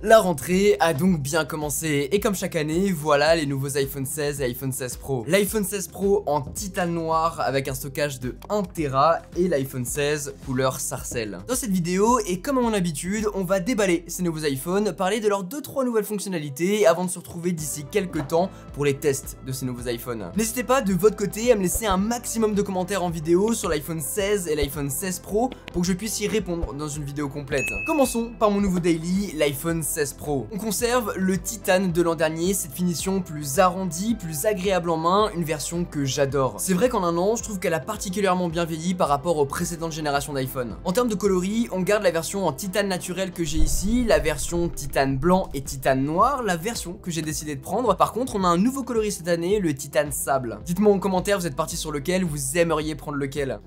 La rentrée a donc bien commencé et comme chaque année, voilà les nouveaux iPhone 16 et iPhone 16 Pro. L'iPhone 16 Pro en titane noir avec un stockage de 1 Tera et l'iPhone 16 couleur sarcelle. Dans cette vidéo, et comme à mon habitude, on va déballer ces nouveaux iPhones, parler de leurs 2-3 nouvelles fonctionnalités avant de se retrouver d'ici quelques temps pour les tests de ces nouveaux iPhones. N'hésitez pas de votre côté à me laisser un maximum de commentaires en vidéo sur l'iPhone 16 et l'iPhone 16 Pro pour que je puisse y répondre dans une vidéo complète. Commençons par mon nouveau daily, l'iPhone 16 Pro. On conserve le titane de l'an dernier, cette finition plus arrondie, plus agréable en main, une version que j'adore. C'est vrai qu'en un an, je trouve qu'elle a particulièrement bien vieilli par rapport aux précédentes générations d'iPhone. En termes de coloris, on garde la version en titane naturel que j'ai ici, la version titane blanc et titane noir, la version que j'ai décidé de prendre. Par contre, on a un nouveau coloris cette année, le titane sable. Dites-moi en commentaire, vous êtes parti sur lequel, vous aimeriez prendre lequel.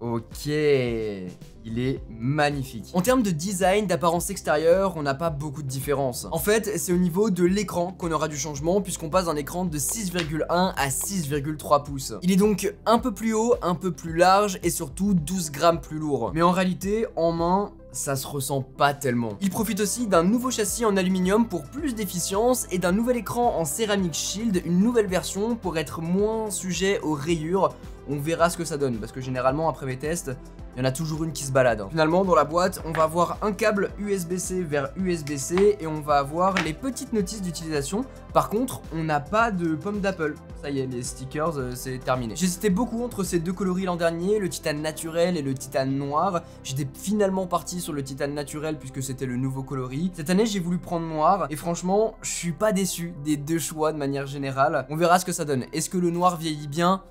Ok, il est magnifique. En termes de design, d'apparence extérieure, on n'a pas beaucoup de différence. En fait, c'est au niveau de l'écran qu'on aura du changement puisqu'on passe d'un écran de 6,1 à 6,3 pouces. Il est donc un peu plus haut, un peu plus large et surtout 12 grammes plus lourd. Mais en réalité, en main, ça se ressent pas tellement. Il profite aussi d'un nouveau châssis en aluminium pour plus d'efficience et d'un nouvel écran en Ceramic Shield, une nouvelle version pour être moins sujet aux rayures. On verra ce que ça donne parce que généralement après mes tests, il y en a toujours une qui se balade. Finalement dans la boîte, on va avoir un câble USB-C vers USB-C et on va avoir les petites notices d'utilisation. Par contre, on n'a pas de pomme d'Apple. Ça y est, les stickers, c'est terminé. J'hésitais beaucoup entre ces deux coloris l'an dernier, le titane naturel et le titane noir. J'étais finalement parti sur le titane naturel puisque c'était le nouveau coloris. Cette année, j'ai voulu prendre noir et franchement, je suis pas déçu des deux choix de manière générale. On verra ce que ça donne. Est-ce que le noir vieillit bien ?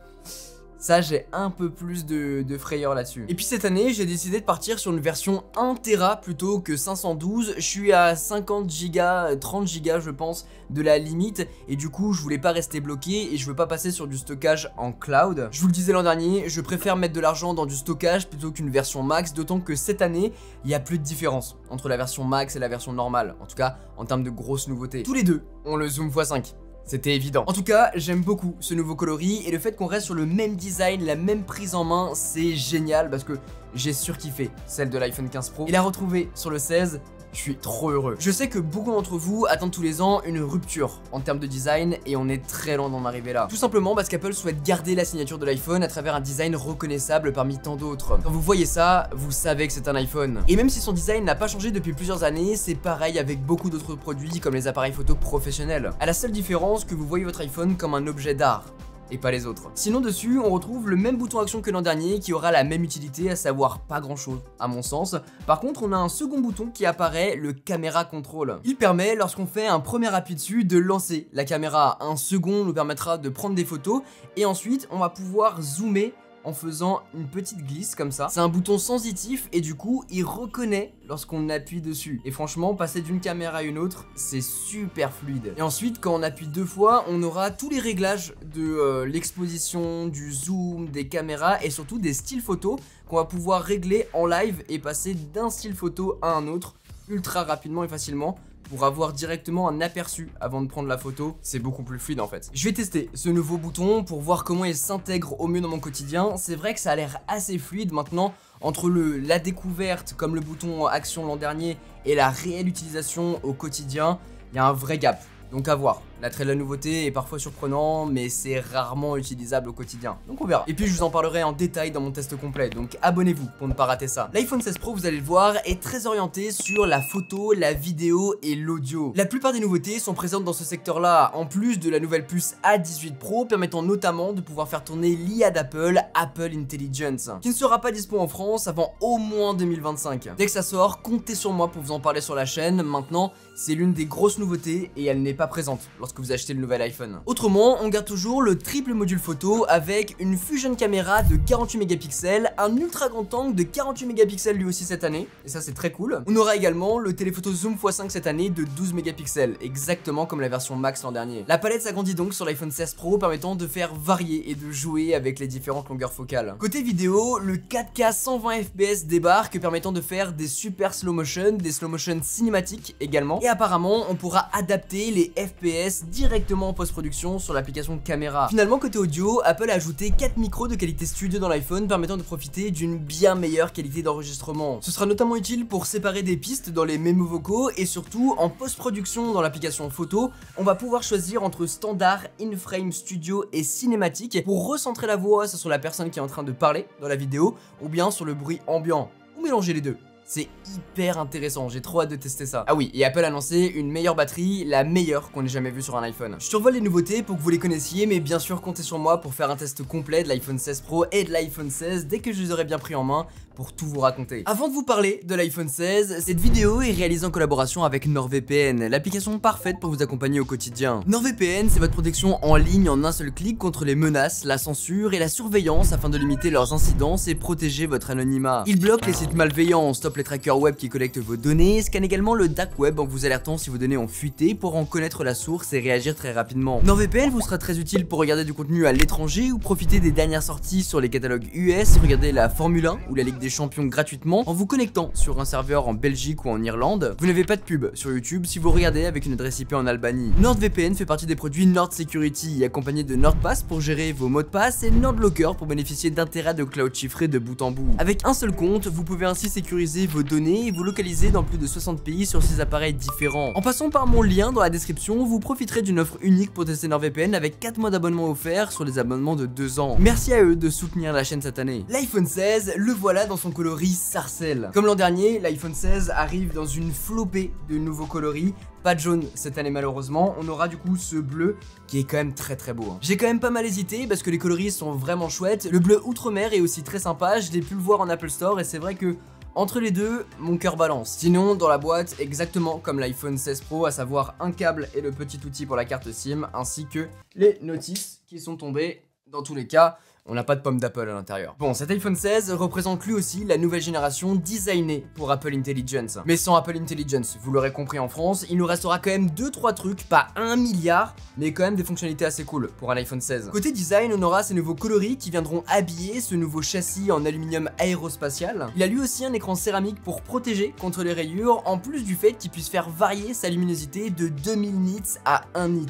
Ça, j'ai un peu plus de frayeur là-dessus. Et puis cette année, j'ai décidé de partir sur une version 1 Tera plutôt que 512. Je suis à 50 Go, 30 Go je pense, de la limite. Et du coup, je voulais pas rester bloqué et je veux pas passer sur du stockage en cloud. Je vous le disais l'an dernier, je préfère mettre de l'argent dans du stockage plutôt qu'une version max. D'autant que cette année, il y a plus de différence entre la version max et la version normale. En tout cas, en termes de grosses nouveautés. Tous les deux ont le zoom x5. C'était évident. En tout cas, j'aime beaucoup ce nouveau coloris et le fait qu'on reste sur le même design, la même prise en main, c'est génial parce que j'ai surkiffé celle de l'iPhone 15 Pro et la retrouver sur le 16. Je suis trop heureux. Je sais que beaucoup d'entre vous attendent tous les ans une rupture en termes de design et on est très loin d'en arriver là. Tout simplement parce qu'Apple souhaite garder la signature de l'iPhone à travers un design reconnaissable parmi tant d'autres. Quand vous voyez ça, vous savez que c'est un iPhone. Et même si son design n'a pas changé depuis plusieurs années, c'est pareil avec beaucoup d'autres produits comme les appareils photo professionnels. À la seule différence que vous voyez votre iPhone comme un objet d'art et pas les autres. Sinon dessus, on retrouve le même bouton action que l'an dernier qui aura la même utilité, à savoir pas grand chose à mon sens. Par contre, on a un second bouton qui apparaît, le caméra control. Il permet, lorsqu'on fait un premier appui dessus, de lancer la caméra. Un second nous permettra de prendre des photos et ensuite, on va pouvoir zoomer en faisant une petite glisse comme ça. C'est un bouton sensitif et du coup il reconnaît lorsqu'on appuie dessus. Et franchement, passer d'une caméra à une autre, c'est super fluide. Et ensuite, quand on appuie 2 fois, on aura tous les réglages de l'exposition, du zoom, des caméras et surtout des styles photos qu'on va pouvoir régler en live et passer d'un style photo à un autre ultra rapidement et facilement. Pour avoir directement un aperçu avant de prendre la photo, c'est beaucoup plus fluide en fait. Je vais tester ce nouveau bouton pour voir comment il s'intègre au mieux dans mon quotidien. C'est vrai que ça a l'air assez fluide maintenant. Entre la découverte comme le bouton action l'an dernier et la réelle utilisation au quotidien, il y a un vrai gap. Donc à voir. L'attrait de la nouveauté est parfois surprenant, mais c'est rarement utilisable au quotidien. Donc on verra. Et puis je vous en parlerai en détail dans mon test complet, donc abonnez-vous pour ne pas rater ça. L'iPhone 16 Pro, vous allez le voir, est très orienté sur la photo, la vidéo et l'audio. La plupart des nouveautés sont présentes dans ce secteur-là, en plus de la nouvelle puce A18 Pro, permettant notamment de pouvoir faire tourner l'IA d'Apple, Apple Intelligence, qui ne sera pas dispo en France avant au moins 2025. Dès que ça sort, comptez sur moi pour vous en parler sur la chaîne. Maintenant, c'est l'une des grosses nouveautés et elle n'est pas présente lorsque vous achetez le nouvel iPhone. Autrement, on garde toujours le triple module photo avec une fusion caméra de 48 mégapixels, un ultra grand angle de 48 mégapixels lui aussi cette année, et ça c'est très cool. On aura également le téléphoto zoom x5 cette année de 12 mégapixels, exactement comme la version max l'an dernier. La palette s'agrandit donc sur l'iPhone 16 Pro, permettant de faire varier et de jouer avec les différentes longueurs focales. Côté vidéo, le 4K 120 fps débarque, permettant de faire des super slow motion, des slow motion cinématiques également, et apparemment on pourra adapter les FPS passe directement en post-production sur l'application caméra. Finalement, côté audio, Apple a ajouté 4 micros de qualité studio dans l'iPhone permettant de profiter d'une bien meilleure qualité d'enregistrement. Ce sera notamment utile pour séparer des pistes dans les mémos vocaux et surtout en post-production dans l'application photo, on va pouvoir choisir entre standard, in-frame, studio et cinématique pour recentrer la voix sur la personne qui est en train de parler dans la vidéo ou bien sur le bruit ambiant ou mélanger les deux. C'est hyper intéressant, j'ai trop hâte de tester ça. Ah oui, et Apple a annoncé une meilleure batterie, la meilleure qu'on ait jamais vue sur un iPhone. Je survole les nouveautés pour que vous les connaissiez, mais bien sûr comptez sur moi pour faire un test complet de l'iPhone 16 Pro et de l'iPhone 16 dès que je les aurai bien pris en main pour tout vous raconter. Avant de vous parler de l'iPhone 16, cette vidéo est réalisée en collaboration avec NordVPN, l'application parfaite pour vous accompagner au quotidien. NordVPN, c'est votre protection en ligne en un seul clic contre les menaces, la censure et la surveillance afin de limiter leurs incidences et protéger votre anonymat. Il bloque les sites malveillants, stoppe les trackers web qui collectent vos données, scanne également le dark web en vous alertant si vos données ont fuité pour en connaître la source et réagir très rapidement. NordVPN vous sera très utile pour regarder du contenu à l'étranger ou profiter des dernières sorties sur les catalogues US, regarder la Formule 1 ou la Ligue des Champions gratuitement en vous connectant sur un serveur en Belgique ou en Irlande. Vous n'avez pas de pub sur YouTube si vous regardez avec une adresse IP en Albanie. NordVPN fait partie des produits Nord Security, accompagné de NordPass pour gérer vos mots de passe et NordLocker pour bénéficier d'un téra de cloud chiffré de bout en bout. Avec un seul compte, vous pouvez ainsi sécuriser vos données et vous localiser dans plus de 60 pays sur 6 appareils différents. En passant par mon lien dans la description, vous profiterez d'une offre unique pour tester NordVPN avec 4 mois d'abonnement offerts sur les abonnements de 2 ans. Merci à eux de soutenir la chaîne cette année. L'iPhone 16, le voilà dans son coloris sarcelle. Comme l'an dernier, l'iPhone 16 arrive dans une flopée de nouveaux coloris. Pas de jaune cette année malheureusement, on aura du coup ce bleu qui est quand même très beau. J'ai quand même pas mal hésité parce que les coloris sont vraiment chouettes. Le bleu outre-mer est aussi très sympa, je l'ai pu le voir en Apple Store et c'est vrai que entre les deux, mon cœur balance. Sinon, dans la boîte, exactement comme l'iPhone 16 Pro, à savoir un câble et le petit outil pour la carte SIM, ainsi que les notices qui sont tombées. Dans tous les cas, on n'a pas de pomme d'Apple à l'intérieur. Bon, cet iPhone 16 représente lui aussi la nouvelle génération designée pour Apple Intelligence. Mais sans Apple Intelligence, vous l'aurez compris en France, il nous restera quand même 2-3 trucs, pas 1 milliard, mais quand même des fonctionnalités assez cool pour un iPhone 16. Côté design, on aura ces nouveaux coloris qui viendront habiller ce nouveau châssis en aluminium aérospatial. Il a lui aussi un écran céramique pour protéger contre les rayures, en plus du fait qu'il puisse faire varier sa luminosité de 2000 nits à 1 nit.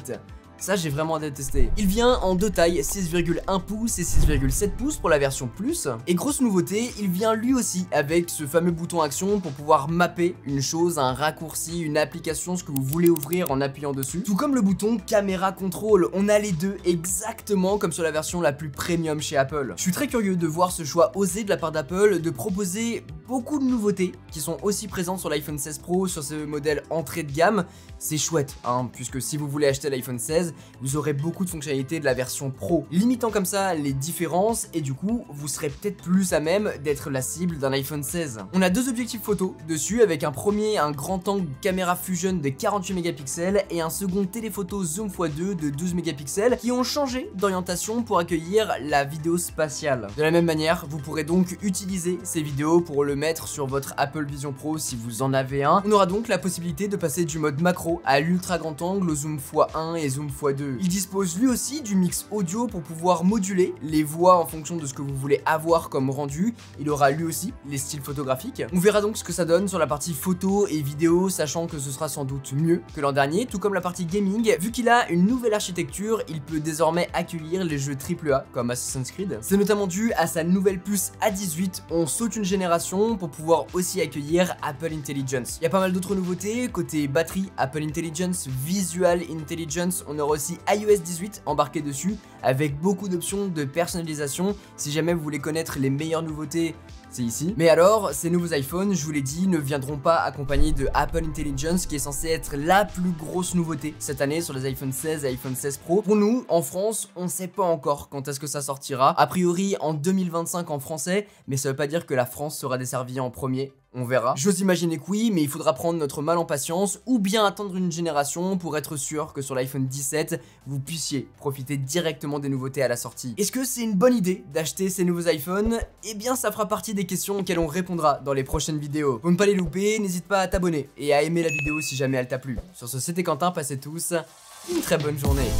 Ça, j'ai vraiment hâte de tester. Il vient en deux tailles, 6,1 pouces et 6,7 pouces pour la version Plus. Et grosse nouveauté, il vient lui aussi avec ce fameux bouton action pour pouvoir mapper une chose, un raccourci, une application, ce que vous voulez ouvrir en appuyant dessus. Tout comme le bouton caméra contrôle, on a les deux exactement comme sur la version la plus premium chez Apple. Je suis très curieux de voir ce choix osé de la part d'Apple de proposer beaucoup de nouveautés qui sont aussi présentes sur l'iPhone 16 Pro, sur ce modèle entrée de gamme. C'est chouette, hein, puisque si vous voulez acheter l'iPhone 16, vous aurez beaucoup de fonctionnalités de la version Pro, limitant comme ça les différences et du coup, vous serez peut-être plus à même d'être la cible d'un iPhone 16. On a deux objectifs photo dessus, avec un premier, un grand angle caméra fusion de 48 mégapixels et un second téléphoto zoom x2 de 12 mégapixels qui ont changé d'orientation pour accueillir la vidéo spatiale. De la même manière, vous pourrez donc utiliser ces vidéos pour le mettre sur votre Apple Vision Pro si vous en avez un. On aura donc la possibilité de passer du mode macro à l'ultra grand angle, au zoom x1 et zoom x2. Il dispose lui aussi du mix audio pour pouvoir moduler les voix en fonction de ce que vous voulez avoir comme rendu. Il aura lui aussi les styles photographiques. On verra donc ce que ça donne sur la partie photo et vidéo, sachant que ce sera sans doute mieux que l'an dernier, tout comme la partie gaming. Vu qu'il a une nouvelle architecture, il peut désormais accueillir les jeux AAA comme Assassin's Creed. C'est notamment dû à sa nouvelle puce A18. On saute une génération pour pouvoir aussi accueillir Apple Intelligence. Il y a pas mal d'autres nouveautés, côté batterie, Apple Intelligence, Visual Intelligence, on aura aussi iOS 18 embarqué dessus, avec beaucoup d'options de personnalisation. Si jamais vous voulez connaître les meilleures nouveautés, c'est ici. Mais alors, ces nouveaux iPhones, je vous l'ai dit, ne viendront pas accompagnés de Apple Intelligence, qui est censé être la plus grosse nouveauté cette année sur les iPhone 16 et iPhone 16 Pro. Pour nous, en France, on ne sait pas encore quand est-ce que ça sortira. A priori, en 2025 en français, mais ça veut pas dire que la France sera desservie en premier. On verra. J'ose imaginer que oui, mais il faudra prendre notre mal en patience ou bien attendre une génération pour être sûr que sur l'iPhone 17, vous puissiez profiter directement des nouveautés à la sortie. Est-ce que c'est une bonne idée d'acheter ces nouveaux iPhones? Eh bien, ça fera partie des questions auxquelles on répondra dans les prochaines vidéos. Pour ne pas les louper, n'hésite pas à t'abonner et à aimer la vidéo si jamais elle t'a plu. Sur ce, c'était Quentin, passez tous une très bonne journée.